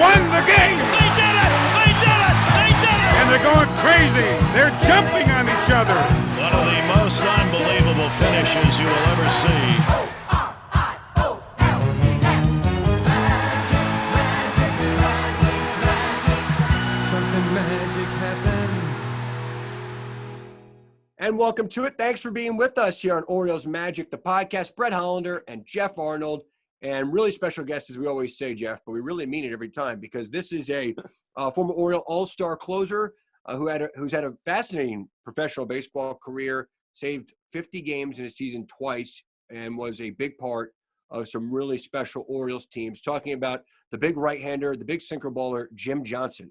won the game. They did it! They did it! They did it! And they're going crazy. They're jumping on each other. One of the most unbelievable finishes you will ever see. And welcome to it. Thanks for being with us here on Orioles Magic, the podcast. Brett Hollander and Geoff Arnold, and really special guests, as we always say, Geoff, but we really mean it every time because this is a former Oriole All-Star closer who's had a fascinating professional baseball career, saved 50 games in a season twice, and was a big part of some really special Orioles teams. Talking about the big right-hander, the big sinker baller, Jim Johnson.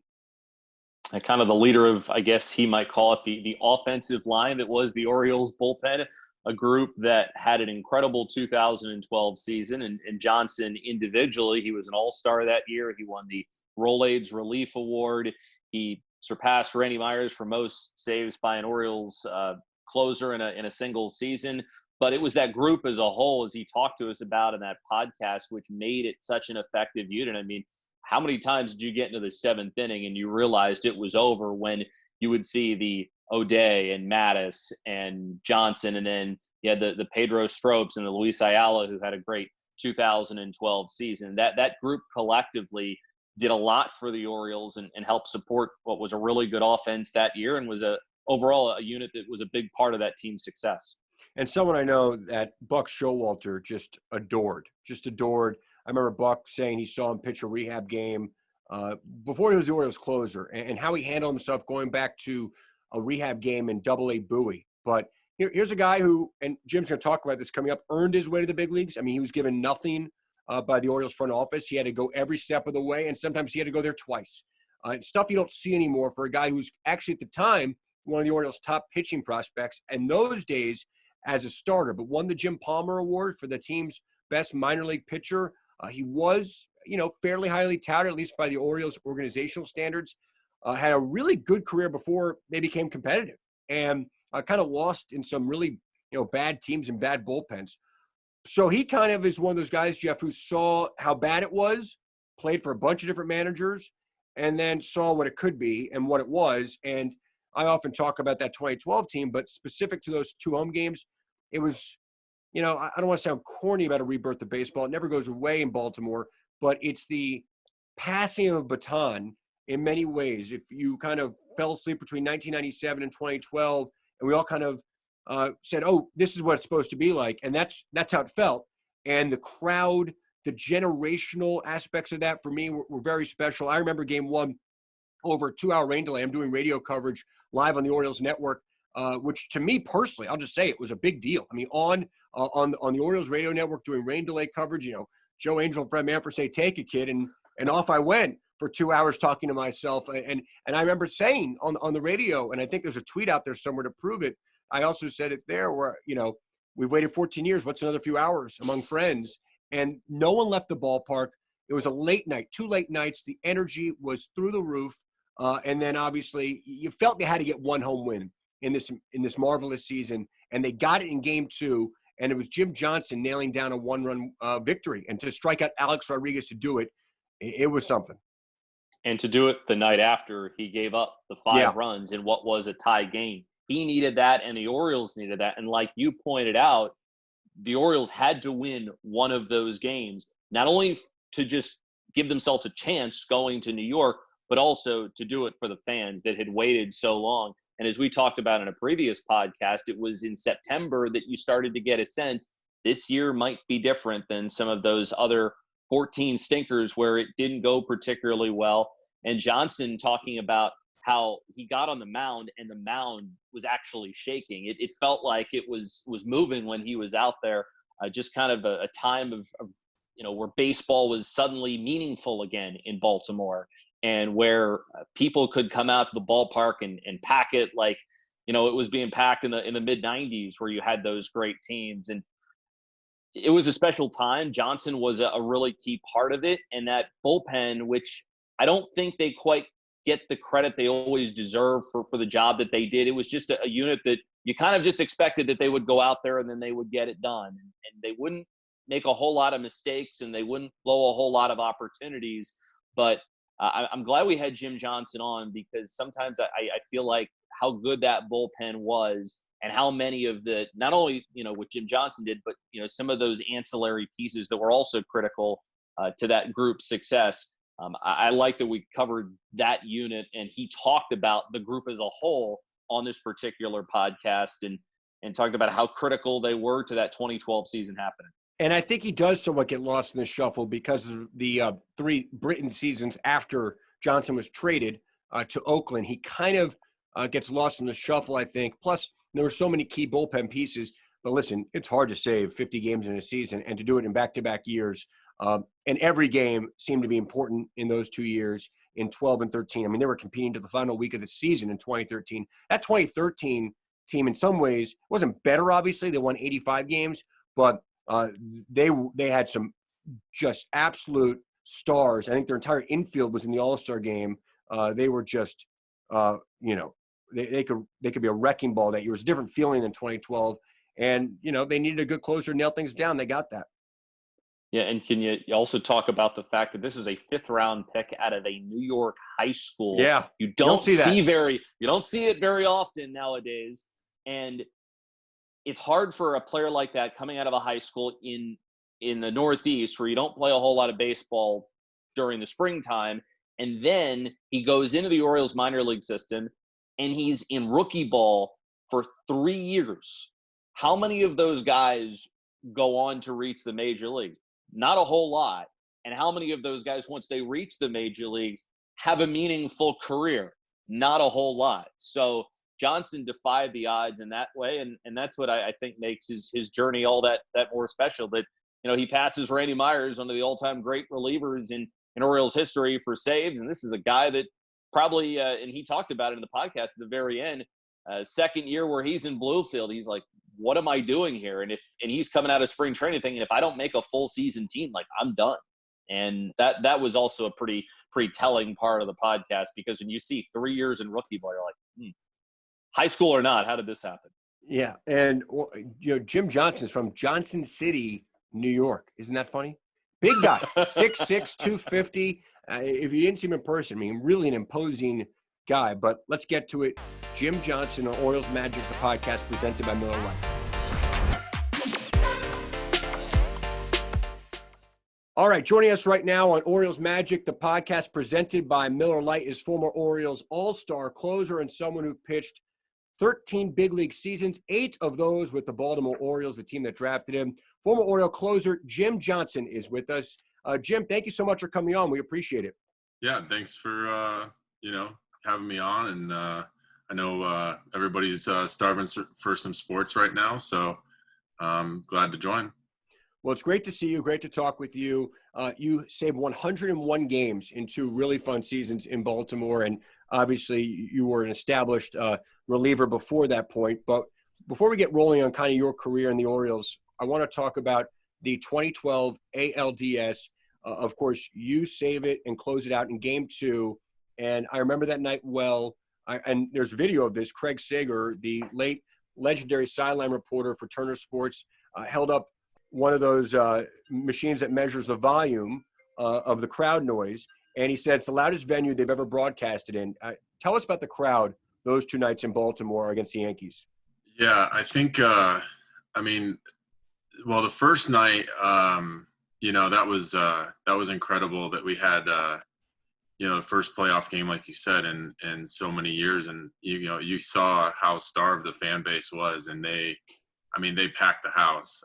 And kind of the leader of, I guess he might call it the offensive line that was the Orioles bullpen, a group that had an incredible 2012 season. And Johnson individually, he was an all-star that year. He won the Rolaids Relief Award. He surpassed Randy Myers for most saves by an Orioles closer in a single season. But it was that group as a whole, as he talked to us about in that podcast, which made it such an effective unit. I mean, how many times did you get into the seventh inning and you realized it was over when you would see the ODay and Mattis and Johnson, and then you had the Pedro Stropes and the Luis Ayala, who had a great 2012 season. That group collectively did a lot for the Orioles and helped support what was a really good offense that year, and was overall a unit that was a big part of that team's success. And someone I know that Buck Showalter just adored. I remember Buck saying he saw him pitch a rehab game before he was the Orioles closer, and how he handled himself going back to a rehab game in Double-A Bowie. But here's a guy who, and Jim's going to talk about this coming up, earned his way to the big leagues. I mean, he was given nothing by the Orioles front office. He had to go every step of the way, and sometimes he had to go there twice. Stuff you don't see anymore for a guy who's actually at the time one of the Orioles' top pitching prospects, and those days as a starter, but won the Jim Palmer Award for the team's best minor league pitcher. He was, fairly highly touted, at least by the Orioles organizational standards. Had a really good career before they became competitive, and kind of lost in some really, bad teams and bad bullpens. So he kind of is one of those guys, Geoff, who saw how bad it was, played for a bunch of different managers, and then saw what it could be and what it was. And I often talk about that 2012 team, but specific to those two home games, it was, I don't want to sound corny about a rebirth of baseball. It never goes away in Baltimore, but it's the passing of a baton in many ways. If you kind of fell asleep between 1997 and 2012, and we all kind of said, oh, this is what it's supposed to be like. And that's how it felt. And the crowd, the generational aspects of that for me were very special. I remember game one over a 2-hour rain delay. I'm doing radio coverage live on the Orioles network, which to me personally, I'll just say it was a big deal. I mean, on the Orioles radio network doing rain delay coverage, Joe Angel and Fred Manfred say, take it, kid. And off I went for 2 hours talking to myself. And I remember saying on the radio, and I think there's a tweet out there somewhere to prove it. I also said it there where, we've waited 14 years. What's another few hours among friends? And no one left the ballpark. It was a late night, 2 late nights. The energy was through the roof. And then obviously you felt they had to get one home win in this marvelous season. And they got it in game 2. And it was Jim Johnson nailing down a 1-run victory. And to strike out Alex Rodriguez to do it, it was something. And to do it the night after he gave up the 5 runs in what was a tie game. He needed that, and the Orioles needed that. And like you pointed out, the Orioles had to win one of those games, not only to just give themselves a chance going to New York, but also to do it for the fans that had waited so long. And as we talked about in a previous podcast, it was in September that you started to get a sense this year might be different than some of those other 14 stinkers where it didn't go particularly well. And Johnson talking about how he got on the mound and the mound was actually shaking. It felt like it was moving when he was out there. Just kind of a time of where baseball was suddenly meaningful again in Baltimore, and where people could come out to the ballpark and pack it like, it was being packed in the mid 90s where you had those great teams. And it was a special time. Johnson was a really key part of it. And that bullpen, which I don't think they quite get the credit they always deserve for the job that they did. It was just a unit that you kind of just expected that they would go out there and then they would get it done. And they wouldn't make a whole lot of mistakes and they wouldn't blow a whole lot of opportunities. But I'm glad we had Jim Johnson on, because sometimes I feel like how good that bullpen was, and how many of the, not only, what Jim Johnson did, but, some of those ancillary pieces that were also critical to that group's success. I like that we covered that unit, and he talked about the group as a whole on this particular podcast, and talked about how critical they were to that 2012 season happening. And I think he does somewhat get lost in the shuffle because of the 3 Britain seasons after Johnson was traded to Oakland. He kind of gets lost in the shuffle, I think. Plus, there were so many key bullpen pieces. But listen, it's hard to save 50 games in a season and to do it in back-to-back years. And every game seemed to be important in those 2 years, in 12 and 13. I mean, they were competing to the final week of the season in 2013. That 2013 team, in some ways, wasn't better, obviously. They won 85 games, but they had some just absolute stars. I think their entire infield was in the All-Star game. They were just, they could be a wrecking ball that year. It was a different feeling than 2012. And, they needed a good closer to nail things down. They got that. Yeah, and can you also talk about the fact that this is a 5th-round pick out of a New York high school? Yeah, you don't see it very often nowadays, and it's hard for a player like that coming out of a high school in the Northeast, where you don't play a whole lot of baseball during the springtime, and then he goes into the Orioles minor league system, and he's in rookie ball for 3 years. How many of those guys go on to reach the major leagues? Not a whole lot. And how many of those guys, once they reach the major leagues, have a meaningful career? Not a whole lot. So Johnson defied the odds in that way, and that's what I think makes his journey all that more special. That he passes Randy Myers, one of the all-time great relievers in Orioles history for saves, and this is a guy that probably and he talked about it in the podcast at the very end. Second year where he's in Bluefield, he's like, what am I doing here? And he's coming out of spring training thinking, if I don't make a full season team, like, I'm done. And that was also a pretty telling part of the podcast, because when you see 3 years in rookie ball, you're like, high school or not, how did this happen? Yeah, and Jim Johnson's from Johnson City, New York. Isn't that funny? Big guy, 6'6", 250. If you didn't see him in person, I mean, really an imposing guy. But let's get to it. Jim Johnson on Orioles Magic, the podcast presented by Miller Lite. All right, joining us right now on Orioles Magic, the podcast presented by Miller Lite, is former Orioles All-Star closer and someone who pitched 13 big league seasons, 8 of those with the Baltimore Orioles, the team that drafted him. Former Oriole closer Jim Johnson is with us. Jim, thank you so much for coming on. We appreciate it. Yeah, thanks for having me on. And I know everybody's starving for some sports right now, so I'm glad to join. Well, it's great to see you. Great to talk with you. You saved 101 games in 2 really fun seasons in Baltimore, and obviously you were an established reliever before that point. But before we get rolling on kind of your career in the Orioles, I want to talk about the 2012 ALDS. Of course, you save it and close it out in Game 2, and I remember that night well. And there's video of this. Craig Sager, the late legendary sideline reporter for Turner Sports, held up one of those machines that measures the volume of the crowd noise, and he said it's the loudest venue they've ever broadcasted in. Tell us about the crowd those 2 nights in Baltimore against the Yankees. Yeah, I think, the first night, that was incredible that we had, the first playoff game, like you said, in so many years. And, you saw how starved the fan base was, and they packed the house.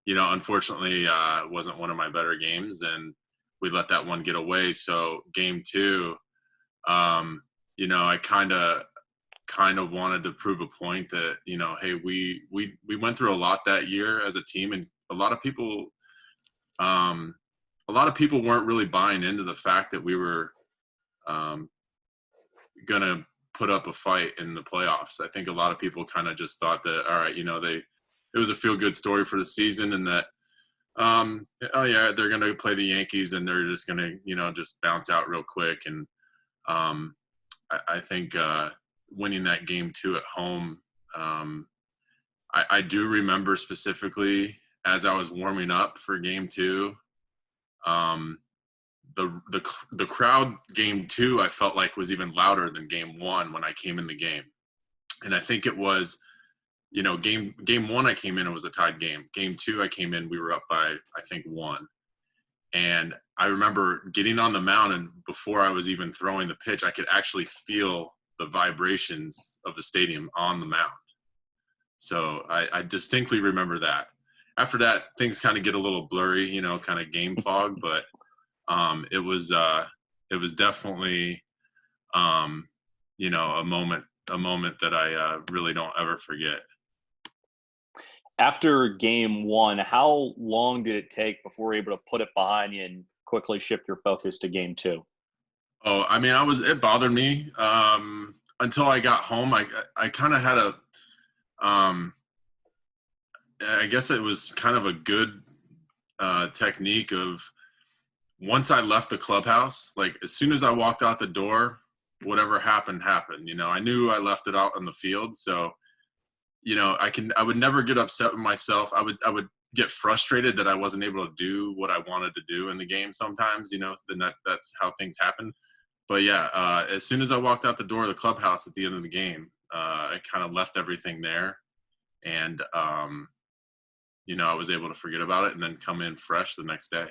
Unfortunately, it wasn't one of my better games, and we let that one get away. So Game 2, I kind of wanted to prove a point that, hey, we went through a lot that year as a team, and a lot of people weren't really buying into the fact that we were gonna put up a fight in the playoffs. I think a lot of people kind of just thought that, all right, it was a feel-good story for the season, and that, they're going to play the Yankees and they're just going to, just bounce out real quick. And I think winning that Game 2 at home, I do remember specifically as I was warming up for Game 2, the crowd game 2 I felt like was even louder than game 1 when I came in the game. And I think it was, game 1 I came in, it was a tied game. Game 2 I came in, we were up by, I think, 1. And I remember getting on the mound, and before I was even throwing the pitch, I could actually feel the vibrations of the stadium on the mound. So I distinctly remember that. After that, things kind of get a little blurry, kind of game fog, but it was definitely, a moment that I really don't ever forget. After game 1, how long did it take before you were able to put it behind you and quickly shift your focus to game 2? Oh, I mean, it bothered me until I got home. I kind of had I guess it was kind of a good technique of, once I left the clubhouse, like as soon as I walked out the door, whatever happened. I knew I left it out on the field. So, I would never get upset with myself. I would get frustrated that I wasn't able to do what I wanted to do in the game sometimes, then that's how things happen. But yeah, as soon as I walked out the door of the clubhouse at the end of the game, I kind of left everything there. And, I was able to forget about it and then come in fresh the next day.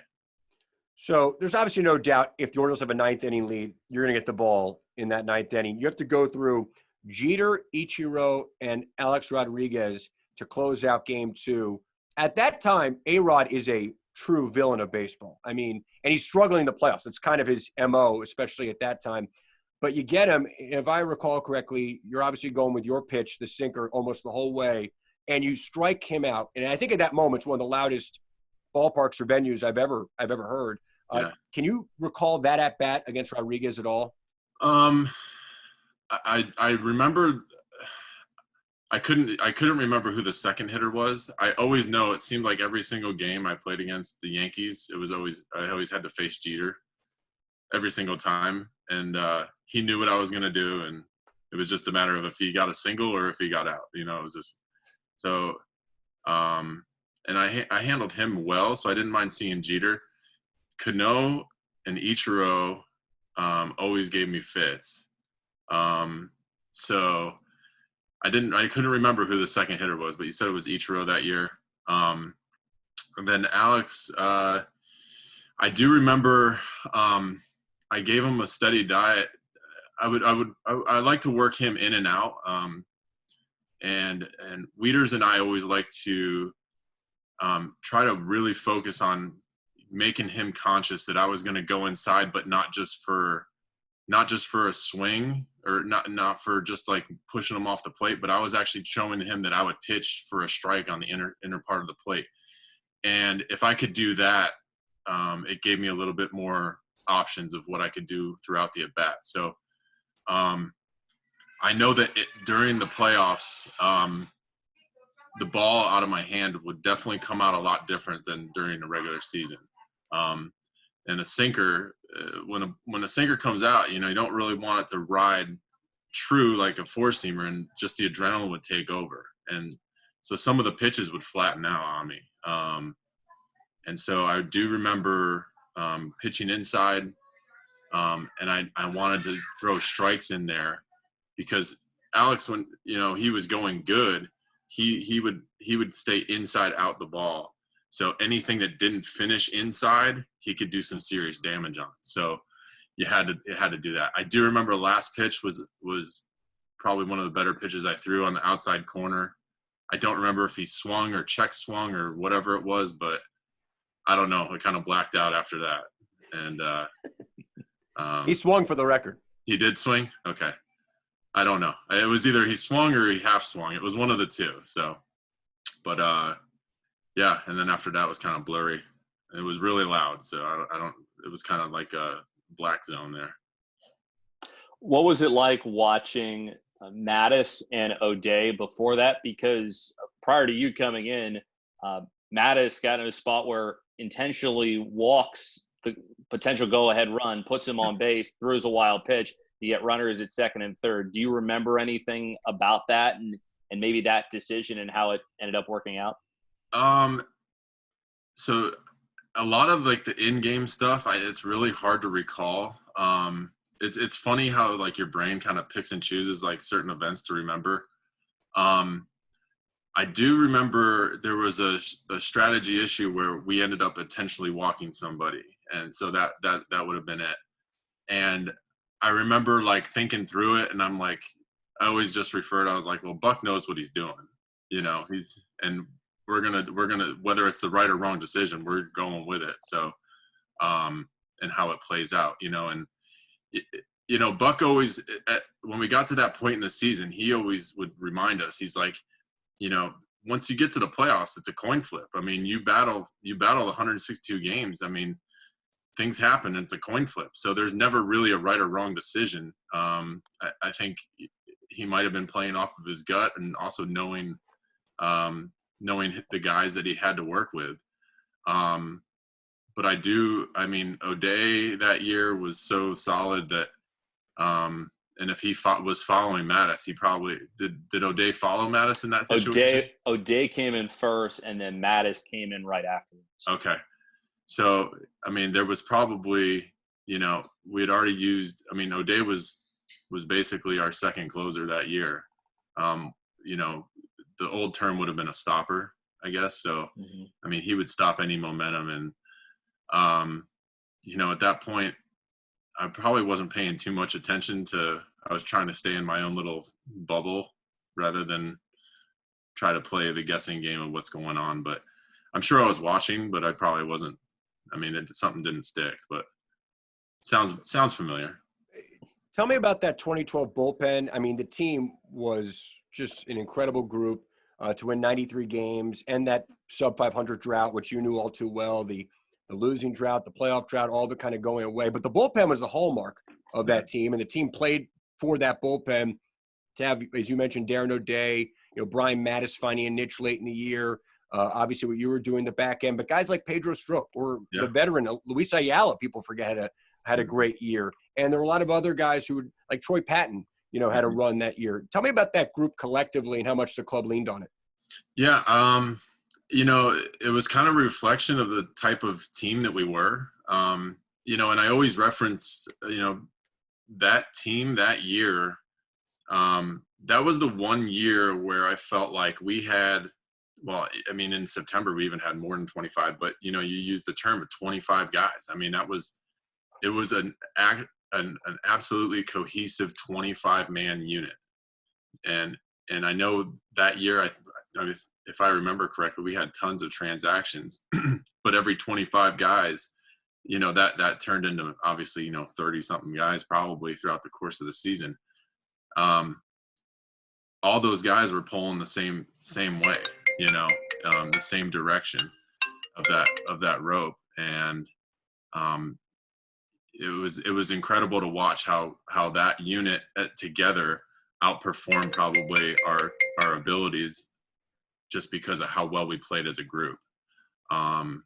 So there's obviously no doubt if the Orioles have a 9th inning lead, you're going to get the ball in that 9th inning. You have to go through Jeter, Ichiro, and Alex Rodriguez to close out game 2. At that time, A-Rod is a true villain of baseball. I mean, and he's struggling in the playoffs. It's kind of his MO, especially at that time. But you get him, if I recall correctly, you're obviously going with your pitch, the sinker, almost the whole way, and you strike him out. And I think at that moment, it's one of the loudest ballparks or venues I've ever heard. Yeah. Can you recall that at bat against Rodriguez at all? I remember. I couldn't remember who the second hitter was. I always know, it seemed like every single game I played against the Yankees, I always had to face Jeter every single time, and he knew what I was going to do, and it was just a matter of if he got a single or if he got out. It was just so. And I handled him well, so I didn't mind seeing Jeter. Cano and Ichiro always gave me fits. So I couldn't remember who the second hitter was, but you said it was Ichiro that year. And then Alex, I do remember I gave him a steady diet. I like to work him in and out. And Wieters and I always like to try to really focus on making him conscious that I was going to go inside, but not just for a swing, or not for just like pushing him off the plate, but I was actually showing him that I would pitch for a strike on the inner part of the plate. And if I could do that, it gave me a little bit more options of what I could do throughout the at-bat. So I know that during the playoffs, the ball out of my hand would definitely come out a lot different than during the regular season. And a sinker, when a sinker comes out, you don't really want it to ride true like a four-seamer, and just the adrenaline would take over. And so some of the pitches would flatten out on me. And so I do remember pitching inside, and I wanted to throw strikes in there, because Alex, when he was going good, he would stay inside out the ball. So anything that didn't finish inside, he could do some serious damage on. So you had to do that. I do remember last pitch was probably one of the better pitches I threw on the outside corner. I don't remember if he swung or check swung or whatever it was, but I don't know. I kind of blacked out after that. And he swung, for the record. He did swing? Okay. I don't know. It was either he swung or he half swung. It was one of the two. So, but yeah. And then after that was kind of blurry. It was really loud. So I don't. It was kind of like a black zone there. What was it like watching Mattis and ODay before that? Because prior to you coming in, Mattis got in a spot where intentionally walks the potential go-ahead run, puts him on base, throws a wild pitch. You get runners at second and third. Do you remember anything about that and maybe that decision and how it ended up working out? So a lot of like the in-game stuff, it's really hard to recall. It's funny how like your brain kind of picks and chooses like certain events to remember. I do remember there was a strategy issue where we ended up intentionally walking somebody, and so that would have been it. And I remember like thinking through it, and I'm like, I always just referred. I was like, well, Buck knows what he's doing, and we're gonna whether it's the right or wrong decision, we're going with it. So, and how it plays out, and Buck always when we got to that point in the season, he always would remind us. He's like, once you get to the playoffs, it's a coin flip. I mean, you battle the 162 games. I mean, things happen and it's a coin flip. So there's never really a right or wrong decision. I think he might have been playing off of his gut and also knowing the guys that he had to work with. But ODay that year was so solid that, and if he was following Mattis, he probably did ODay follow Mattis in that situation? ODay came in first, and then Mattis came in right afterwards. Okay. So, there was probably, we had already used, ODay was basically our second closer that year. The old term would have been a stopper, I guess. So, he would stop any momentum. And, at that point, I probably wasn't paying too much attention I was trying to stay in my own little bubble rather than try to play the guessing game of what's going on. But I'm sure I was watching, but I probably wasn't. Something didn't stick, but sounds familiar. Tell me about that 2012 bullpen. The team was just an incredible group to win 93 games and that sub 500 drought, which you knew all too well, the losing drought, the playoff drought, all of it kind of going away. But the bullpen was the hallmark of that team, and the team played for that bullpen to have, as you mentioned, Darren OBrien, Brian Mattis finding a niche late in the year. Obviously, what you were doing the back end, but guys like Pedro Strop or the veteran Luis Ayala, people forget had a great year, and there were a lot of other guys who would, like Troy Patton, had a run that year. Tell me about that group collectively and how much the club leaned on it. Yeah, it was kind of a reflection of the type of team that we were, and I always reference, that team that year. That was the one year where I felt like we had. Well, in September we even had more than 25, but you used the term of 25 guys. It was an absolutely cohesive 25-man unit, and I know that year, if I remember correctly, we had tons of transactions, but every 25 guys, that turned into obviously 30-something guys probably throughout the course of the season. All those guys were pulling the same way. The same direction of that rope, and it was incredible to watch how that unit together outperformed probably our abilities just because of how well we played as a group. And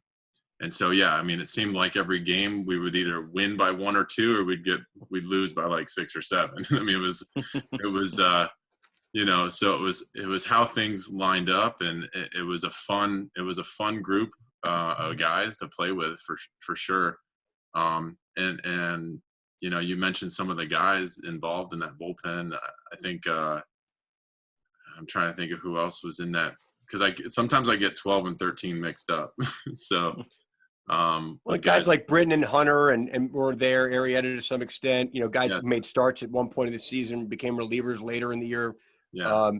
so it seemed like every game we would either win by 1 or 2 or we'd lose by like 6 or 7. It was so it was how things lined up, and it was a fun group of guys to play with for sure. And you mentioned some of the guys involved in that bullpen. I think I'm trying to think of who else was in that, because sometimes I get 12 and 13 mixed up. So guys like Britton and Hunter and were there, Arrieta to some extent. Guys who made starts at one point of the season, became relievers later in the year. Yeah.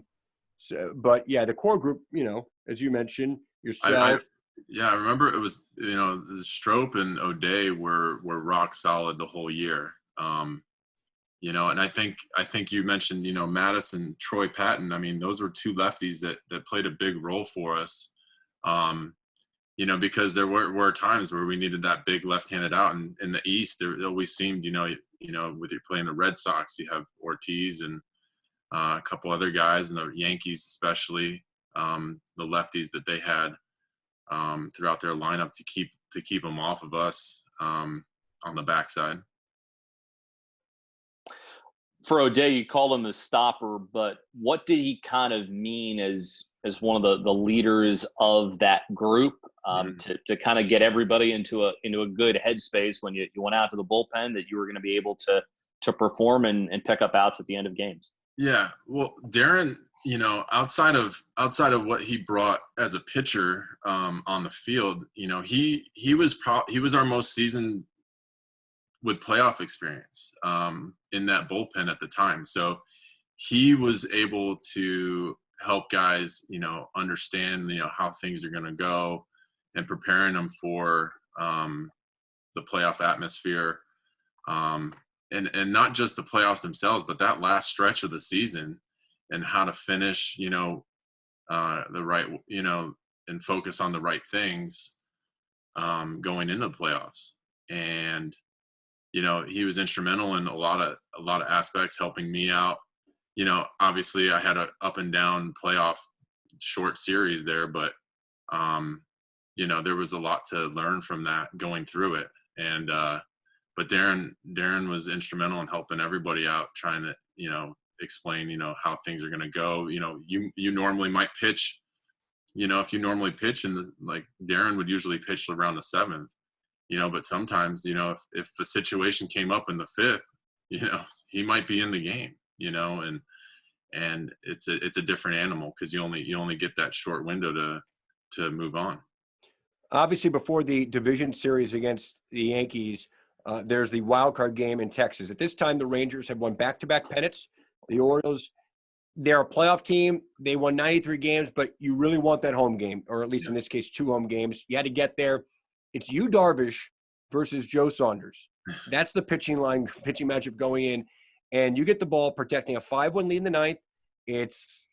The core group, as you mentioned, yourself. I remember it was, Strop and ODay were rock solid the whole year. And I think you mentioned, Mattis and Troy Patton. Those were two lefties that played a big role for us. Because there were times where we needed that big left-handed out, and in the East, there always seemed, with you playing the Red Sox, you have Ortiz and a couple other guys, and the Yankees especially, the lefties that they had throughout their lineup to keep them off of us on the backside. For ODay, you called him a stopper, but what did he kind of mean as as one of the leaders of that group to kind of get everybody into a good headspace when you went out to the bullpen, that you were going to be able to perform and pick up outs at the end of games? Yeah, well, Darren, outside of what he brought as a pitcher on the field, he was our most seasoned with playoff experience in that bullpen at the time. So he was able to help guys, understand, how things are going to go and preparing them for the playoff atmosphere. And not just the playoffs themselves, but that last stretch of the season and how to finish, the right, and focus on the right things going into the playoffs. And, he was instrumental in a lot of aspects, helping me out. Obviously I had a up and down playoff short series there, but, there was a lot to learn from that going through it. And, but Darren was instrumental in helping everybody out, trying to, explain, how things are going to go. You normally might pitch, if you normally pitch like Darren would usually pitch around the 7th, but sometimes, if a situation came up in the 5th, he might be in the game, and it's a different animal because you only get that short window to move on. Obviously, before the division series against the Yankees, there's the wild card game in Texas. At this time, the Rangers have won back-to-back pennants. The Orioles, they're a playoff team. They won 93 games, but you really want that home game, or at least in this case, 2 home games. You had to get there. It's Yu Darvish versus Joe Saunders. That's the pitching matchup going in. And you get the ball protecting a 5-1 lead in the 9th. It's,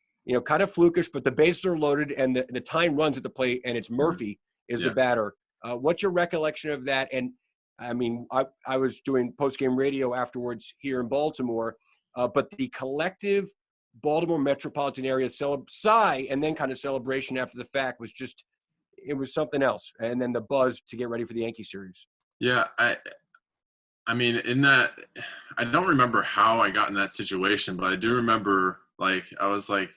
kind of flukish, but the bases are loaded and the time runs at the plate, and it's Murphy is the batter. What's your recollection of that? And I mean, I was doing post-game radio afterwards here in Baltimore, but the collective Baltimore metropolitan area sigh and then kind of celebration after the fact was just, it was something else. And then the buzz to get ready for the Yankee series. Yeah, I mean, in that, I don't remember how I got in that situation, but I do remember, I was like,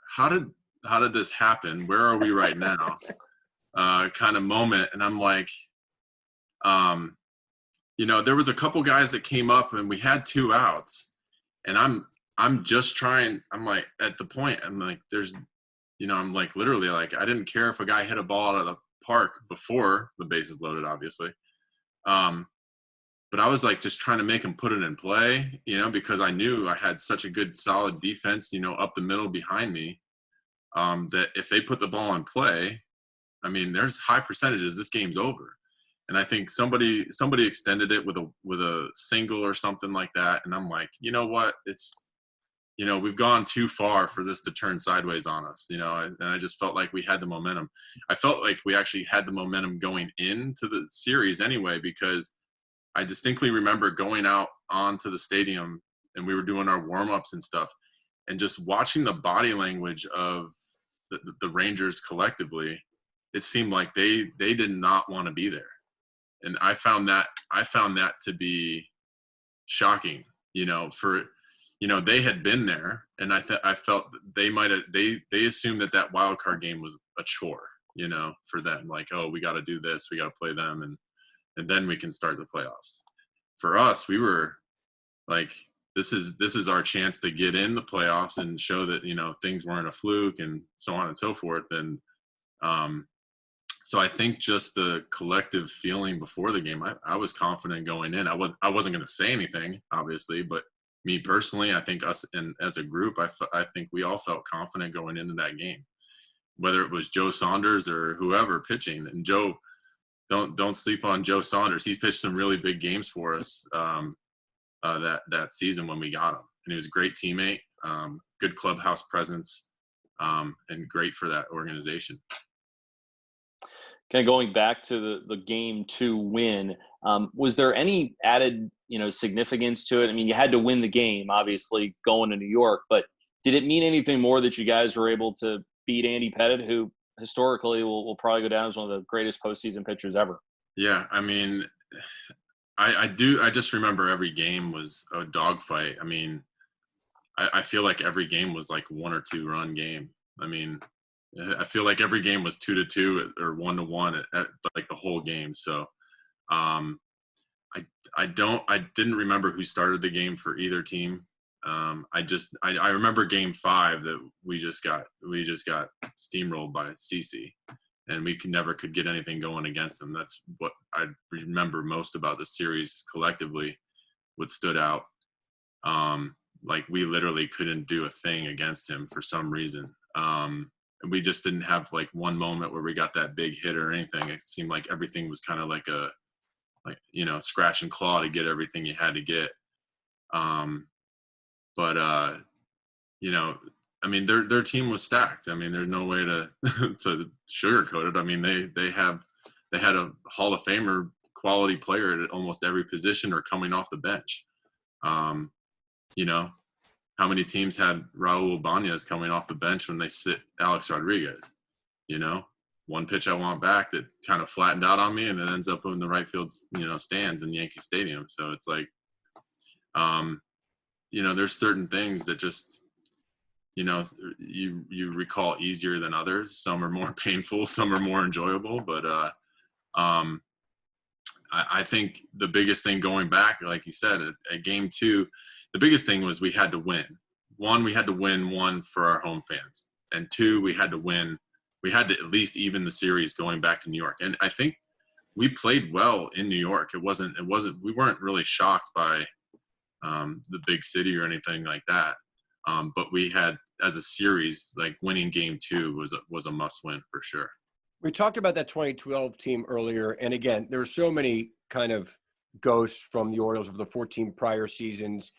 how did this happen? Where are we right now? Kind of moment. And I'm like, there was a couple guys that came up and we had 2 outs, and I'm just trying, I'm like, at the point, I'm like, there's, I'm like, literally, like, I didn't care if a guy hit a ball out of the park before the bases loaded, obviously. But I was like, just trying to make him put it in play, because I knew I had such a good, solid defense, up the middle behind me, that if they put the ball in play, I mean, there's high percentages this game's over. And I think somebody extended it with a single or something like that. And I'm like, you know what? It's, we've gone too far for this to turn sideways on us, and I just felt like we had the momentum. I felt like we actually had the momentum going into the series anyway, because I distinctly remember going out onto the stadium and we were doing our warm-ups and stuff, and just watching the body language of the Rangers collectively. It seemed like they did not want to be there. And I found that to be shocking, they had been there, and I felt they assumed that wild card game was a chore, for them. Like, oh, we got to do this, we got to play them, and then we can start the playoffs. For us, we were like, this is our chance to get in the playoffs and show that, things weren't a fluke and so on and so forth. And so I think just the collective feeling before the game, I was confident going in. I wasn't going to say anything, obviously, but me personally, I think us and as a group, I think we all felt confident going into that game, whether it was Joe Saunders or whoever pitching. And Joe, don't sleep on Joe Saunders. He pitched some really big games for us that season when we got him, and he was a great teammate, good clubhouse presence, and great for that organization. Kind of going back to the game 2 win, was there any added, significance to it? I mean, you had to win the game, obviously, going to New York, but did it mean anything more that you guys were able to beat Andy Pettitte, who historically will probably go down as one of the greatest postseason pitchers ever? Yeah, I mean, I just remember every game was a dogfight. I mean, I feel like every game was like 1 or 2 run game. I mean, I feel like every game was 2-2 or 1-1 at like the whole game. So I didn't remember who started the game for either team. I remember game 5 that we just got steamrolled by CC, and we never could get anything going against them. That's what I remember most about the series collectively. What stood out, like we literally couldn't do a thing against him for some reason. And we just didn't have like one moment where we got that big hit or anything. It seemed like everything was kind of like scratch and claw to get everything you had to get. I mean, their team was stacked. I mean, there's no way to to sugarcoat it. I mean, they had a Hall of Famer quality player at almost every position or coming off the bench. How many teams had Raul Ibanez coming off the bench when they sit Alex Rodriguez? One pitch I want back that kind of flattened out on me, and it ends up in the right field, stands in Yankee Stadium. So it's like, there's certain things that just, you recall easier than others. Some are more painful, some are more enjoyable. But I think the biggest thing going back, like you said, at game 2, the biggest thing was we had to win. 1, we had to win one for our home fans. And 2, we had to at least even the series going back to New York. And I think we played well in New York. We weren't really shocked by the big city or anything like that. But we had, as a series, like winning game 2 was a must win for sure. We talked about that 2012 team earlier. And again, there were so many kind of ghosts from the Orioles of the 14 prior seasons.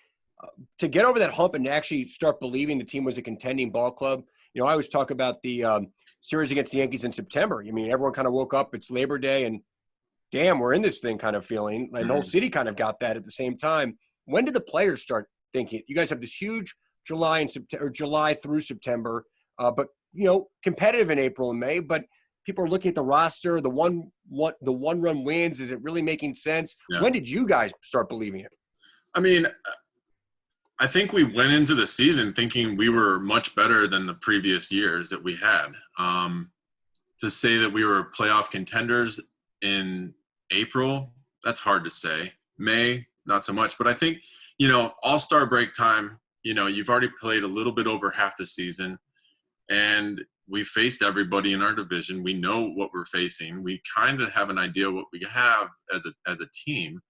To get over that hump and actually start believing the team was a contending ball club. I always talk about the series against the Yankees in September. I mean, everyone kind of woke up, it's Labor Day, and damn, we're in this thing kind of feeling. And the whole city kind of got that at the same time. When did the players start thinking? You guys have this huge July through September, but competitive in April and May. But people are looking at the roster, the one-run wins. Is it really making sense? Yeah. When did you guys start believing it? I mean, I think we went into the season thinking we were much better than the previous years that we had. To say that we were playoff contenders in April, that's hard to say. May, not so much. But I think, All-Star break time, you've already played a little bit over half the season, and we faced everybody in our division. We know what we're facing. We kind of have an idea what we have as a team.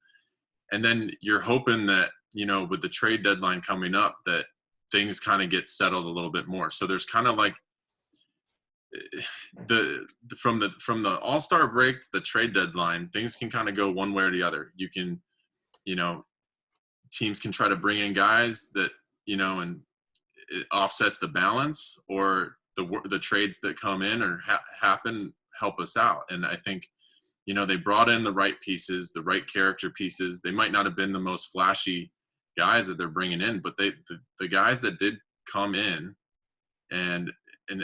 And then you're hoping that, with the trade deadline coming up, that things kind of get settled a little bit more. So there's kind of like from the All-Star break to the trade deadline, things can kind of go one way or the other. You can, teams can try to bring in guys that, and it offsets the balance, or the trades that come in or happen help us out. And I think, they brought in the right pieces, the right character pieces. They might not have been the most flashy guys that they're bringing in, but the guys that did come in and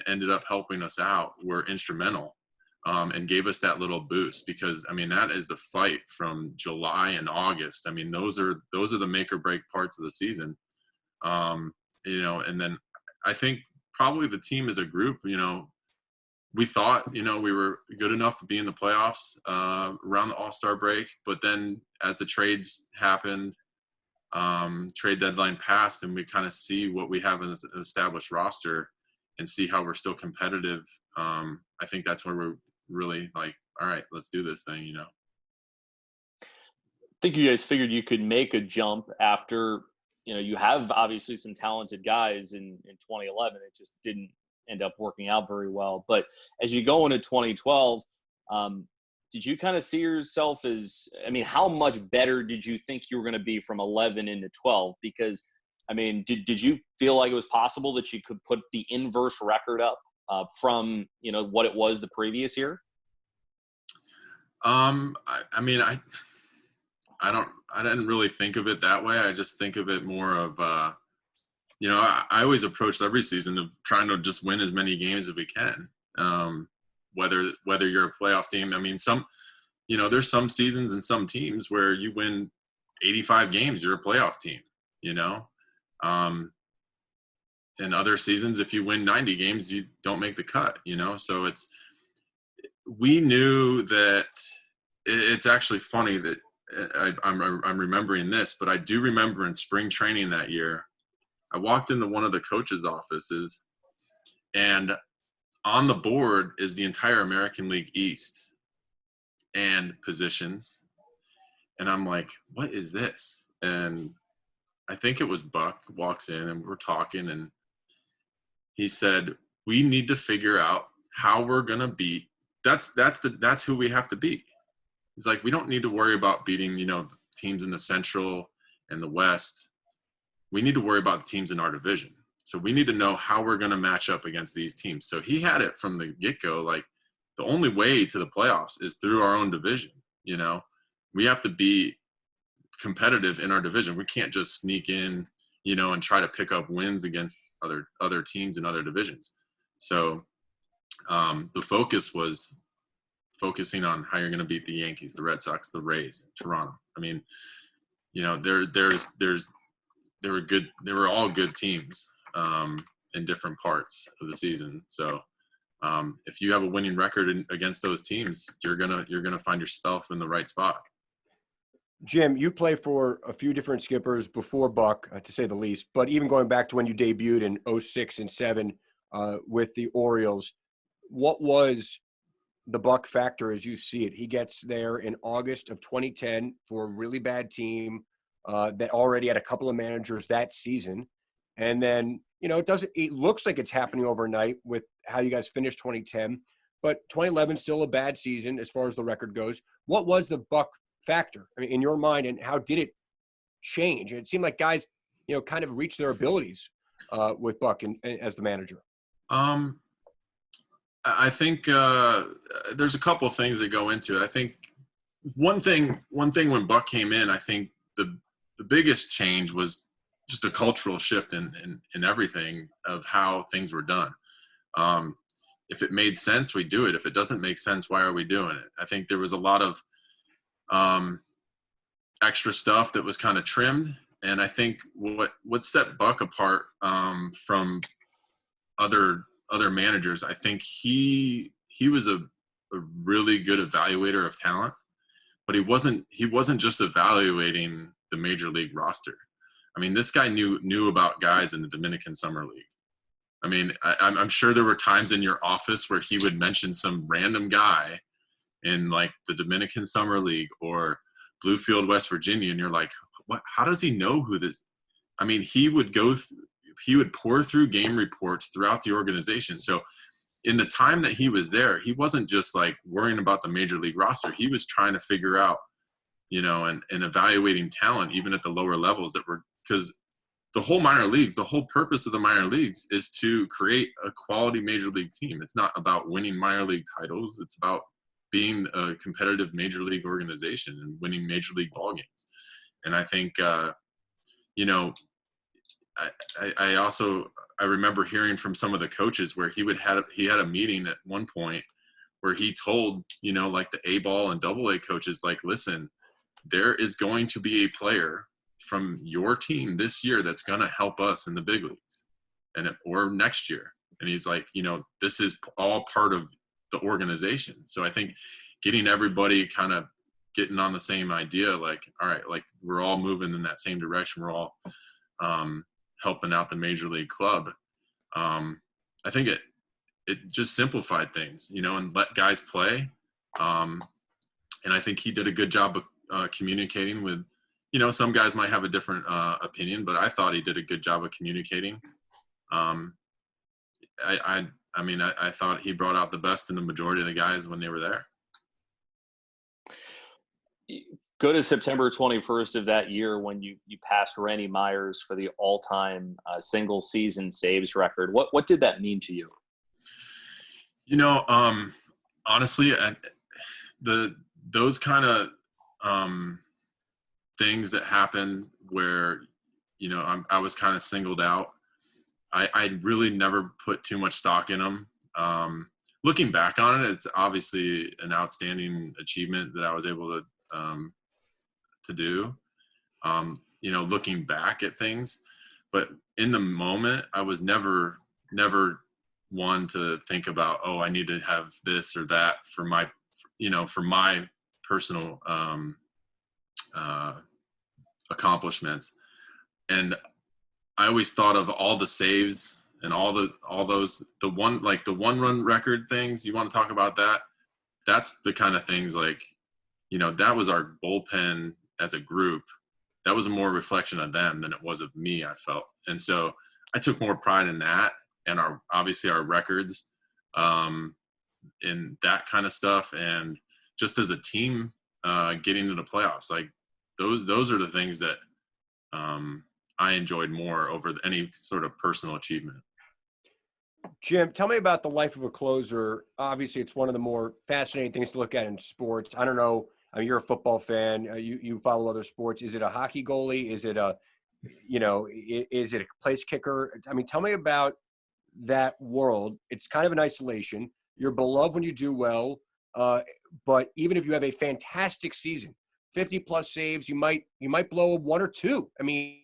ended up helping us out were instrumental, and gave us that little boost, because I mean, that is the fight from July and August. I mean, those are the make or break parts of the season. And then I think probably the team as a group, we thought, we were good enough to be in the playoffs around the All-Star break, but then as the trades happened, trade deadline passed, and we kind of see what we have in an established roster and see how we're still competitive. I think that's where we're really like, all right, let's do this thing, I think you guys figured you could make a jump after, you have obviously some talented guys in 2011. It just didn't end up working out very well. But as you go into 2012, did you kind of see yourself as, how much better did you think you were going to be from 11 into 12? Because, did you feel like it was possible that you could put the inverse record up from, what it was the previous year? I didn't really think of it that way. I just think of it more of, I always approached every season of trying to just win as many games as we can. Whether you're a playoff team, there's some seasons and some teams where you win 85 games, you're a playoff team, in other seasons, if you win 90 games, you don't make the cut, So we knew that it's actually funny that I'm remembering this, but I do remember in spring training that year, I walked into one of the coaches' offices, and on the board is the entire American League East and positions. And I'm like, what is this? And I think it was Buck walks in and we're talking, and he said, we need to figure out how we're going to beat. That's who we have to beat. He's like, we don't need to worry about beating, teams in the Central and the West. We need to worry about the teams in our division. So we need to know how we're going to match up against these teams. So he had it from the get-go, like the only way to the playoffs is through our own division. We have to be competitive in our division. We can't just sneak in, and try to pick up wins against other teams in other divisions. So the focus was focusing on how you're going to beat the Yankees, the Red Sox, the Rays, Toronto. I mean, they were all good teams in different parts of the season. So if you have a winning record against those teams, you're gonna find yourself in the right spot. Jim, you played for a few different skippers before Buck, to say the least, but even going back to when you debuted in 06 and 07 with the Orioles, what was the Buck factor as you see it? He gets there in August of 2010 for a really bad team that already had a couple of managers that season. And then, it looks like it's happening overnight with how you guys finished 2010, but 2011 still a bad season as far as the record goes. What was the Buck factor, in your mind, and how did it change? It seemed like guys, kind of reached their abilities with Buck as the manager. I think there's a couple of things that go into it. I think one thing when Buck came in, I think the biggest change was just a cultural shift in everything of how things were done. If it made sense, we do it. If it doesn't make sense, why are we doing it? I think there was a lot of extra stuff that was kind of trimmed. And I think what set Buck apart from other managers, I think he was a really good evaluator of talent, but he wasn't just evaluating the major league roster. This guy knew about guys in the Dominican Summer League. I'm sure there were times in your office where he would mention some random guy in like the Dominican Summer League or Bluefield, West Virginia, and you're like, what? How does he know who this? He would he would pour through game reports throughout the organization. So in the time that he was there, he wasn't just like worrying about the major league roster. He was trying to figure out, and evaluating talent even at the lower levels because the whole minor leagues, the whole purpose of the minor leagues is to create a quality major league team. It's not about winning minor league titles. It's about being a competitive major league organization and winning major league ball games. And I think, I remember hearing from some of the coaches where he had a meeting at one point where he told, like the A-ball and AA coaches, like, listen, there is going to be a player from your team this year that's going to help us in the big leagues or next year. And he's like, this is all part of the organization. So I think getting everybody kind of getting on the same idea, like, all right, like we're all moving in that same direction. We're all helping out the major league club. I think it just simplified things, and let guys play. And I think he did a good job of communicating with, some guys might have a different opinion, but I thought he did a good job of communicating. I thought he brought out the best in the majority of the guys when they were there. Go to September 21st of that year when you passed Randy Myers for the all-time single season saves record. What did that mean to you? Honestly, those kind of things that happen where, I was kind of singled out. I really never put too much stock in them. Looking back on it, it's obviously an outstanding achievement that I was able to do, looking back at things. But in the moment, I was never one to think about, oh, I need to have this or that for my, for my personal accomplishments. And I always thought of all the saves and all those, the one run record things. You want to talk about that? That's the kind of things like, that was our bullpen as a group. That was more reflection of them than it was of me, I felt. And so I took more pride in that, and obviously our records, in that kind of stuff. And just as a team, getting to the playoffs, like those are the things that I enjoyed more over any sort of personal achievement. Jim, tell me about the life of a closer. Obviously, it's one of the more fascinating things to look at in sports. I don't know. I mean, you're a football fan. You follow other sports. Is it a hockey goalie? Is it is it a place kicker? I mean, tell me about that world. It's kind of an isolation. You're beloved when you do well, but even if you have a fantastic season, 50-plus saves, you might blow one or two. I mean,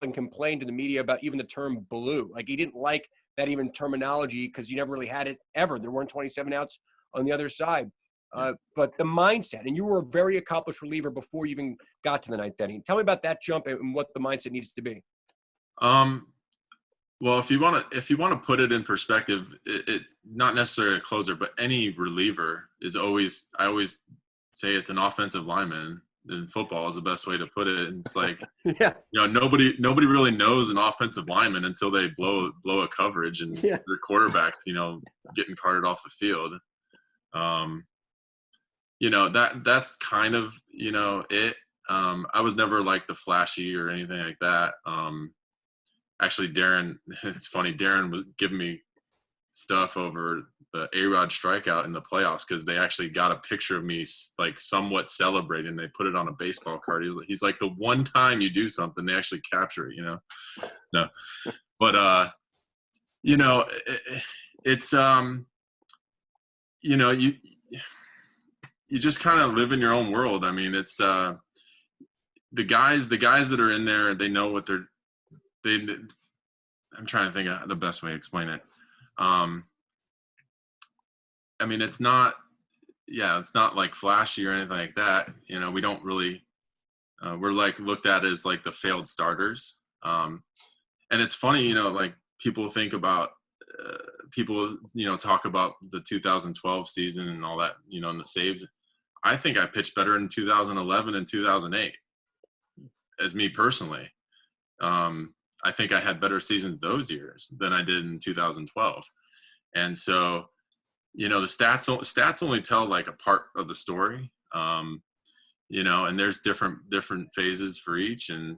and complained to the media about even the term blue. Like, he didn't like that even terminology because you never really had it ever. There weren't 27 outs on the other side. But the mindset, and you were a very accomplished reliever before you even got to the ninth inning. Tell me about that jump and what the mindset needs to be. Well, if you want to put it in perspective, it's not necessarily a closer, but any reliever is always, I always say it's an offensive lineman in football is the best way to put it. And it's like, yeah, nobody really knows an offensive lineman until they blow a coverage and their quarterback's, getting carted off the field. That's kind of, it. I was never like the flashy or anything like that. Actually, Darren, it's funny, Darren was giving me stuff over the A-Rod strikeout in the playoffs because they actually got a picture of me like somewhat celebrating. They put it on a baseball card. He's like, the one time you do something, they actually capture it, No. But, it's, you just kind of live in your own world. I mean, it's the guys that are in there, they know what I'm trying to think of the best way to explain it. I mean, it's not like flashy or anything like that. We don't really, we're like looked at as like the failed starters. And it's funny, like people think about, talk about the 2012 season and all that, and the saves. I think I pitched better in 2011 and 2008 as me personally. I think I had better seasons those years than I did in 2012. And so, the stats only tell like a part of the story, and there's different phases for each. And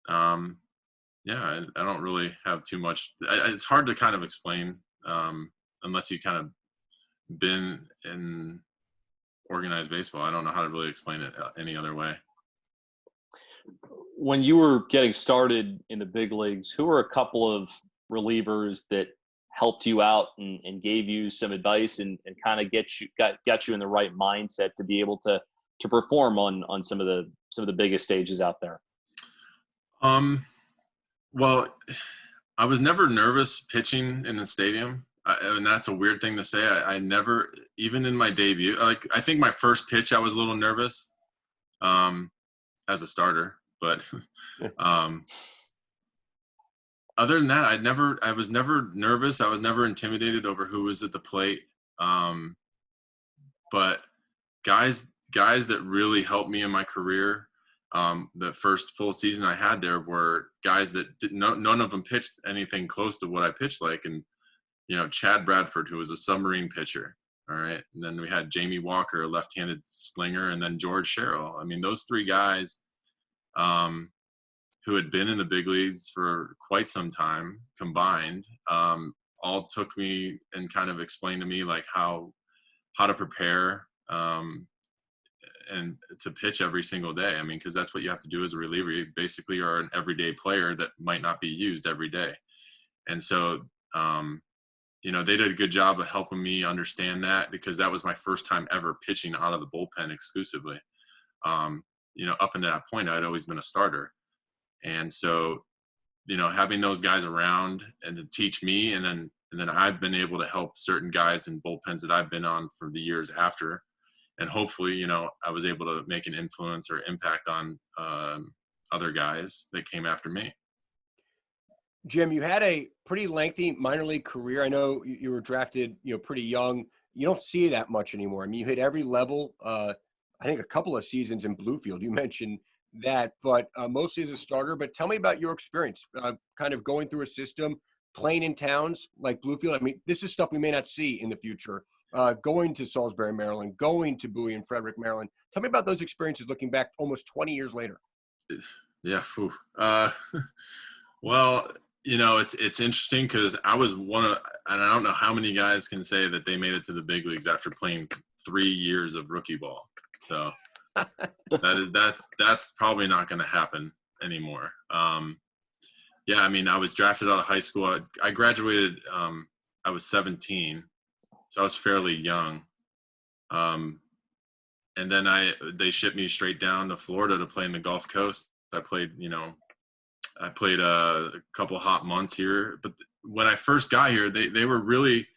I don't really have too much. It's hard to kind of explain unless you kind of been in organized baseball. I don't know how to really explain it any other way. When you were getting started in the big leagues, who were a couple of relievers that helped you out and gave you some advice and kind of got you in the right mindset to be able to perform on some of the biggest stages out there? Well, I was never nervous pitching in the stadium. And that's a weird thing to say. I never, even in my debut, like I think my first pitch, I was a little nervous as a starter, but other than that, I was never nervous. I was never intimidated over who was at the plate. But guys that really helped me in my career, the first full season I had there were guys that none of them pitched anything close to what I pitched like. And, Chad Bradford, who was a submarine pitcher. All right. And then we had Jamie Walker, a left-handed slinger, and then George Sherrill. I mean, those three guys, who had been in the big leagues for quite some time combined, all took me and kind of explained to me like how to prepare and to pitch every single day. I mean, because that's what you have to do as a reliever. You basically are an everyday player that might not be used every day. And so, they did a good job of helping me understand that because that was my first time ever pitching out of the bullpen exclusively. Up until that point, I'd always been a starter. And so having those guys around and to teach me, and then I've been able to help certain guys in bullpens that I've been on for the years after. And hopefully, I was able to make an influence or impact on other guys that came after me. Jim, you had a pretty lengthy minor league career. I know you were drafted, pretty young. You don't see that much anymore. I mean, you hit every level. I think a couple of seasons in Bluefield. You mentioned that, but mostly as a starter. But tell me about your experience, kind of going through a system, playing in towns like Bluefield. I mean, this is stuff we may not see in the future. Going to Salisbury, Maryland, going to Bowie and Frederick, Maryland. Tell me about those experiences looking back almost 20 years later. Yeah. Well, it's interesting because I was and I don't know how many guys can say that they made it to the big leagues after playing 3 years of rookie ball. So that's probably not going to happen anymore. Yeah, I mean, I was drafted out of high school. I graduated. I was 17. So I was fairly young. And then they shipped me straight down to Florida to play in the Gulf Coast. I played a couple hot months here. But when I first got here, they were really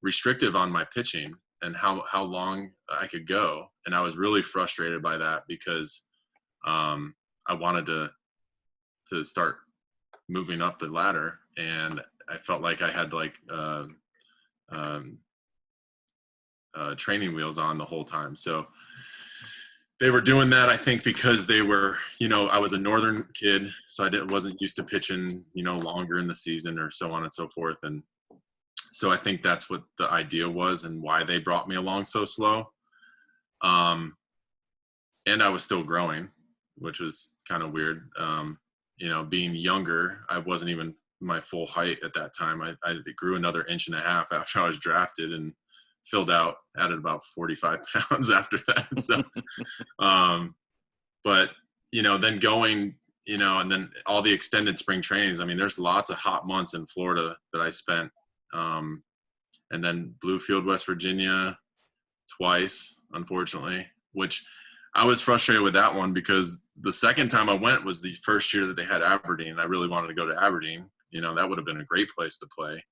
restrictive on my pitching and how long I could go. And I was really frustrated by that because I wanted to start moving up the ladder. And I felt like I had training wheels on the whole time. So they were doing that, I think, because they were, I was a northern kid, so wasn't used to pitching, longer in the season or so on and so forth. And so I think that's what the idea was and why they brought me along so slow. And I was still growing, which was kind of weird. Being younger, I wasn't even my full height at that time. I grew another 1.5 inches after I was drafted and filled out, added about 45 pounds after that. So, but, then going, and then all the extended spring trainings, I mean, there's lots of hot months in Florida that I spent. And then Bluefield, West Virginia twice, unfortunately, which I was frustrated with that one because the second time I went was the first year that they had Aberdeen. I really wanted to go to Aberdeen. That would have been a great place to play.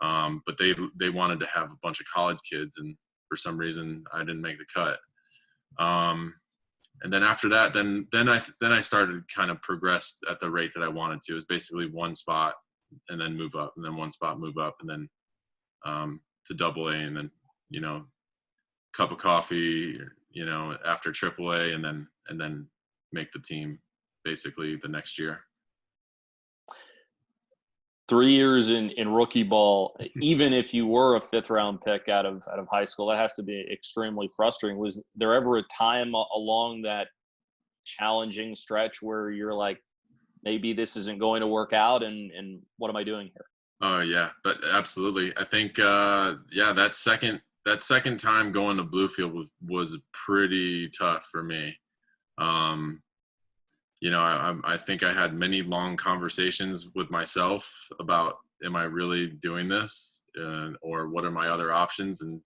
But they wanted to have a bunch of college kids, and for some reason I didn't make the cut. And then after that, then I started kind of progress at the rate that I wanted to. It was basically one spot and then move up, and then one spot, move up, and then to AA, and then cup of coffee, after AAA, and then make the team basically the next year. 3 years in rookie ball, even if you were a 5th round pick out of high school, that has to be extremely frustrating. Was there ever a time along that challenging stretch where you're like, maybe this isn't going to work out and what am I doing here? Oh yeah, but absolutely. I think that second time going to Bluefield was pretty tough for me. I think I had many long conversations with myself about, am I really doing this? Or what are my other options? And,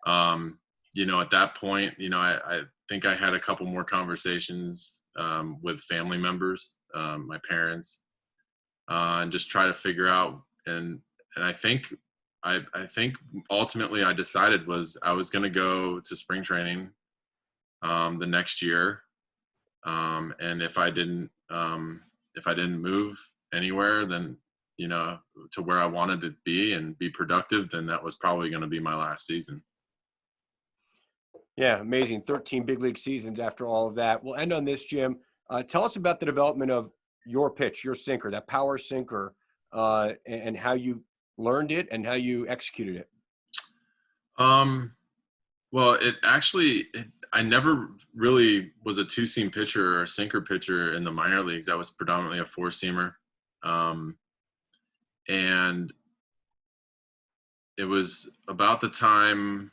at that point, I think I had a couple more conversations with family members, my parents, and just try to figure out. And I think ultimately I decided I was going to go to spring training the next year. And if I didn't move anywhere, then, to where I wanted to be and be productive, then that was probably going to be my last season. Yeah. Amazing. 13 big league seasons after all of that. We'll end on this, Jim. Tell us about the development of your pitch, your sinker, that power sinker, and how you learned it and how you executed it. Well, I never really was a 2-seam pitcher or a sinker pitcher in the minor leagues. I was predominantly a 4-seamer. And it was about the time,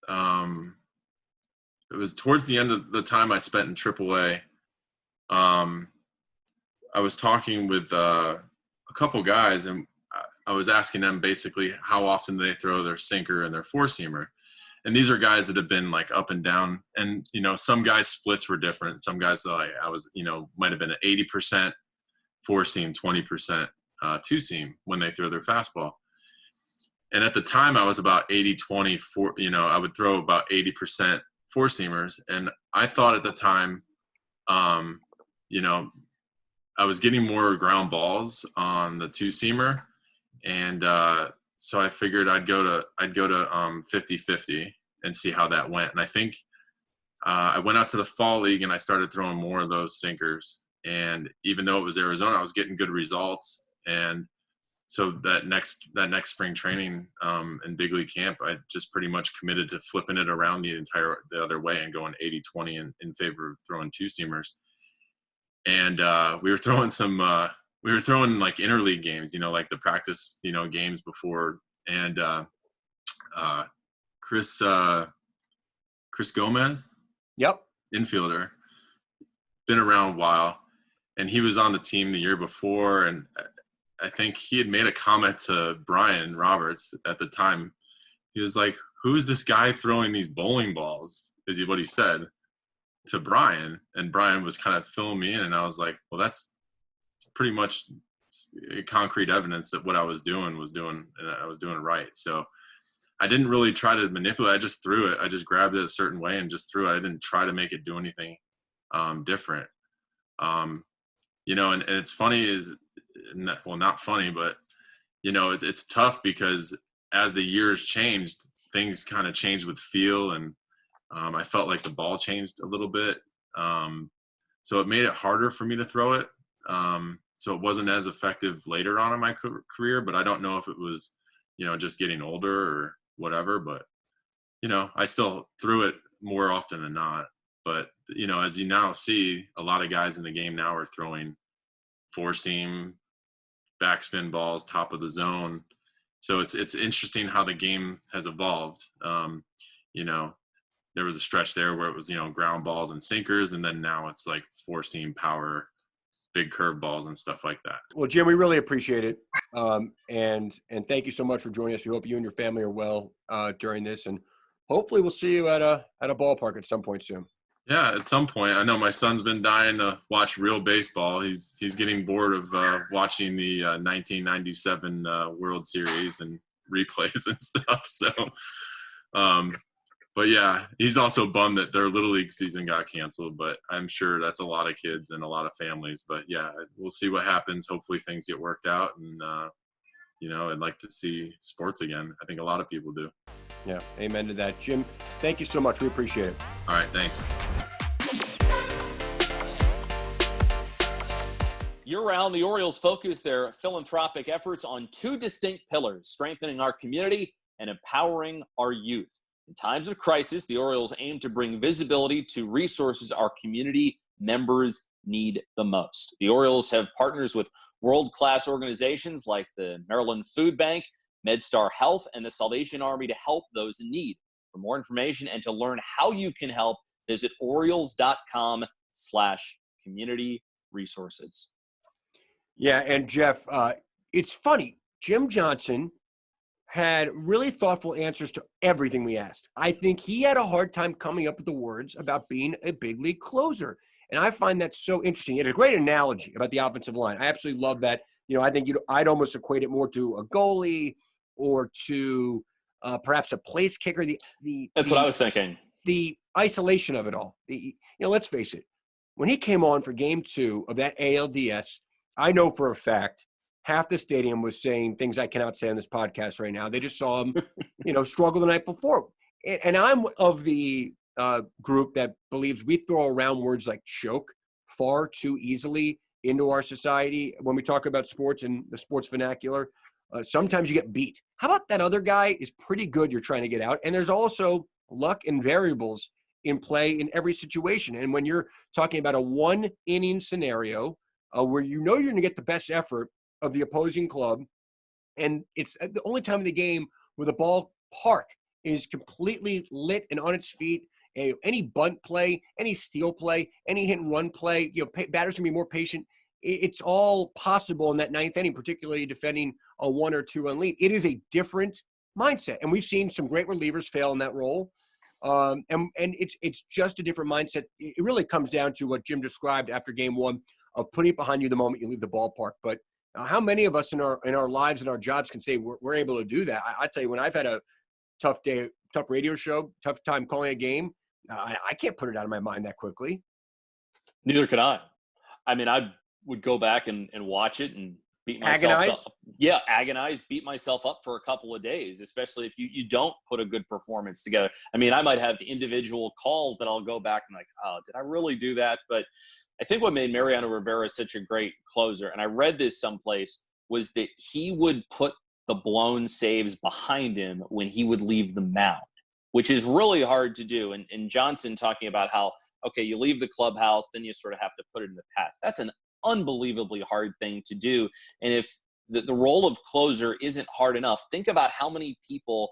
it was towards the end of the time I spent in AAA. I was talking with a couple guys, and I was asking them basically how often they throw their sinker and their 4-seamer. And these are guys that have been like up and down, and some guys' splits were different. Some guys, I was, might have been an 80% 4-seam, 20% two-seam when they throw their fastball. And at the time, I was about 80-20. I would throw about 80% four-seamers. And I thought at the time, I was getting more ground balls on the two-seamer. And so I figured I'd go to 50-50 and see how that went. And I think I went out to the fall league and I started throwing more of those sinkers. And even though it was Arizona, I was getting good results. And so that next spring training in big league camp, I just pretty much committed to flipping it around the other way and going 80-20 in favor of throwing two-seamers. And we were throwing like interleague games, like the practice, games before. And Chris Gomez, yep, infielder, been around a while, and he was on the team the year before. And I think he had made a comment to Brian Roberts at the time. He was like, "Who is this guy throwing these bowling balls?" Is what he said to Brian. And Brian was kind of filling me in, and I was like, "Well, that's pretty much concrete evidence that what I was doing, and I was doing right." So I didn't really try to manipulate. I just threw it. I just grabbed it a certain way and just threw it. I didn't try to make it do anything different. And it's funny not funny, but it's tough because as the years changed, things kind of changed with feel, and I felt like the ball changed a little bit. So it made it harder for me to throw it. So it wasn't as effective later on in my career, but I don't know if it was, just getting older or whatever, but, I still threw it more often than not. But, as you now see, a lot of guys in the game now are throwing four-seam, backspin balls, top of the zone. So it's interesting how the game has evolved. There was a stretch there where it was, ground balls and sinkers, and then now it's like four-seam power, big curve balls and stuff like that. Well, Jim, we really appreciate it. And thank you so much for joining us. We hope you and your family are well during this, and hopefully we'll see you at a ballpark at some point soon. Yeah, at some point. I know my son's been dying to watch real baseball. He's getting bored of watching the 1997 World Series and replays and stuff. So, but yeah, he's also bummed that their Little League season got canceled. But I'm sure that's a lot of kids and a lot of families. But yeah, we'll see what happens. Hopefully things get worked out, and I'd like to see sports again. I think a lot of people do. Yeah, amen to that. Jim, thank you so much. We appreciate it. All right, thanks. Year-round, the Orioles focus their philanthropic efforts on two distinct pillars: strengthening our community and empowering our youth. In times of crisis, the Orioles aim to bring visibility to resources our community members need the most. The Orioles have partners with world-class organizations like the Maryland Food Bank, MedStar Health, and the Salvation Army to help those in need. For more information and to learn how you can help, visit Orioles.com/community resources. Yeah, and Geoff, it's funny. Jim Johnson had really thoughtful answers to everything we asked. I think he had a hard time coming up with the words about being a big league closer. And I find that so interesting. He had a great analogy about the offensive line. I absolutely love that. I think I'd almost equate it more to a goalie or to perhaps a place kicker. That's what I was thinking. The isolation of it all. Let's face it. When he came on for Game 2 of that ALDS, I know for a fact half the stadium was saying things I cannot say on this podcast right now. They just saw him, struggle the night before. And I'm of the group that believes we throw around words like choke far too easily into our society when we talk about sports and the sports vernacular. Sometimes you get beat. How about that other guy is pretty good you're trying to get out? And there's also luck and variables in play in every situation. And when you're talking about a one-inning scenario where you're going to get the best effort of the opposing club, and it's the only time in the game where the ballpark is completely lit and on its feet, any bunt play, any steal play, any hit and run play, batters can be more patient. It's all possible in that ninth inning, particularly defending a 1 or 2 run lead. It is a different mindset, and we've seen some great relievers fail in that role. And it's just a different mindset. It really comes down to what Jim described after Game 1 of putting it behind you the moment you leave the ballpark. But how many of us in our lives and our jobs can say we're able to do that? I tell you, when I've had a tough day, tough radio show, tough time calling a game, I can't put it out of my mind that quickly. Neither can I. I mean, I would go back and watch it and beat myself Agonize? up. Yeah, agonize, beat myself up for a couple of days, especially if you don't put a good performance together. I mean, I might have individual calls that I'll go back and like, oh, did I really do that? But I think what made Mariano Rivera such a great closer, and I read this someplace, was that he would put the blown saves behind him when he would leave the mound, which is really hard to do. And Johnson talking about how, okay, you leave the clubhouse, then you sort of have to put it in the past. That's an unbelievably hard thing to do. And if the role of closer isn't hard enough, think about how many people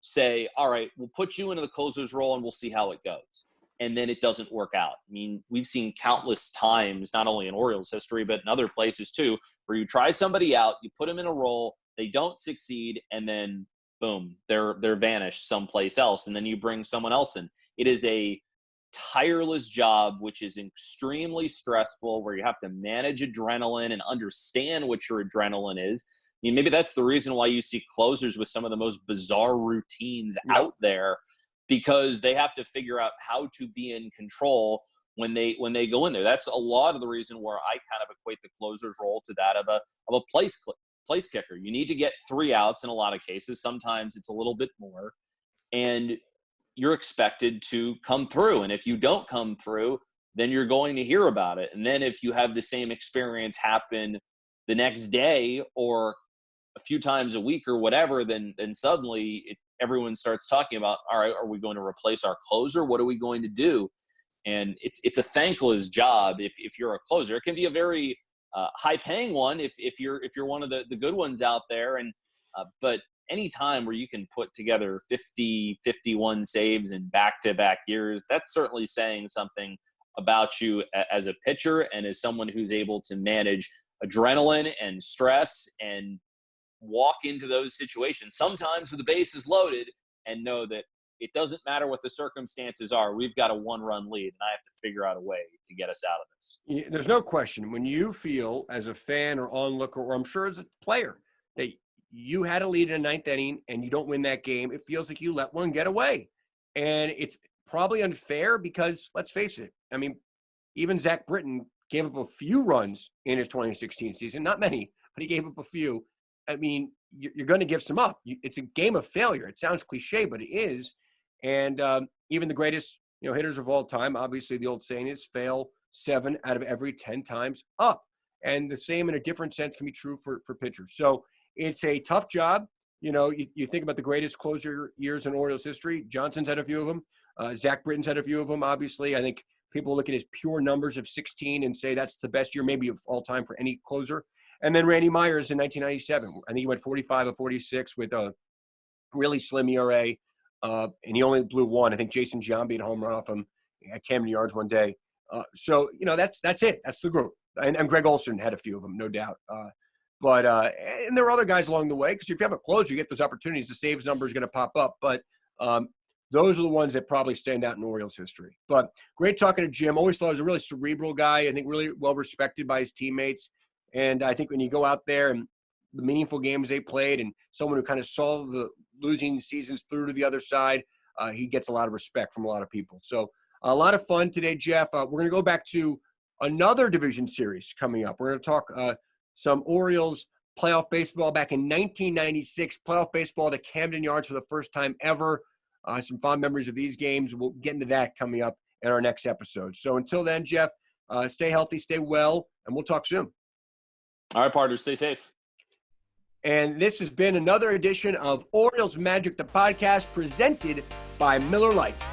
say, all right, we'll put you into the closer's role and we'll see how it goes. And then it doesn't work out. I mean, we've seen countless times, not only in Orioles history, but in other places too, where you try somebody out, you put them in a role, they don't succeed, and then boom, they're vanished someplace else. And then you bring someone else in. It is a tireless job, which is extremely stressful, where you have to manage adrenaline and understand what your adrenaline is. I mean, maybe that's the reason why you see closers with some of the most bizarre routines out there, because they have to figure out how to be in control when they go in there. That's a lot of the reason where I kind of equate the closer's role to that of a place kicker. You need to get 3 outs in a lot of cases. Sometimes it's a little bit more, and you're expected to come through. And if you don't come through, then you're going to hear about it. And then if you have the same experience happen the next day or a few times a week or whatever, then suddenly everyone starts talking about, all right, are we going to replace our closer? What are we going to do? And it's a thankless job if you're a closer. It can be a very high-paying one if you're one of the good ones out there. And but any time where you can put together 50, 51 saves in back-to-back years, that's certainly saying something about you as a pitcher and as someone who's able to manage adrenaline and stress and walk into those situations, sometimes with the bases loaded, and know that it doesn't matter what the circumstances are. We've got a 1-run lead, and I have to figure out a way to get us out of this. Yeah, there's no question. When you feel as a fan or onlooker, or I'm sure as a player, that you had a lead in a 9th inning and you don't win that game, it feels like you let one get away. And it's probably unfair because, let's face it, I mean, even Zach Britton gave up a few runs in his 2016 season. Not many, but he gave up a few. I mean, you're going to give some up. It's a game of failure. It sounds cliche, but it is. And even the greatest hitters of all time, obviously the old saying is fail 7 out of every 10 times up. And the same in a different sense can be true for pitchers. So it's a tough job. You think about the greatest closer years in Orioles history. Johnson's had a few of them. Zach Britton's had a few of them, obviously. I think people look at his pure numbers of 16 and say that's the best year maybe of all time for any closer. And then Randy Myers in 1997. I think he went 45 of 46 with a really slim ERA, and he only blew 1. I think Jason Giambi had a home run off him at Camden Yards one day. So that's it. That's the group. And Greg Olson had a few of them, no doubt. But there are other guys along the way, because if you have a closer, you get those opportunities. The saves number is going to pop up. But those are the ones that probably stand out in Orioles history. But great talking to Jim. Always thought he was a really cerebral guy. I think really well respected by his teammates. And I think when you go out there and the meaningful games they played, and someone who kind of saw the losing seasons through to the other side, he gets a lot of respect from a lot of people. So a lot of fun today, Geoff. We're going to go back to another division series coming up. We're going to talk some Orioles playoff baseball back in 1996, playoff baseball to Camden Yards for the first time ever. Some fond memories of these games. We'll get into that coming up in our next episode. So until then, Geoff, stay healthy, stay well, and we'll talk soon. All right, partners, stay safe. And this has been another edition of Orioles Magic, the podcast presented by Miller Lite.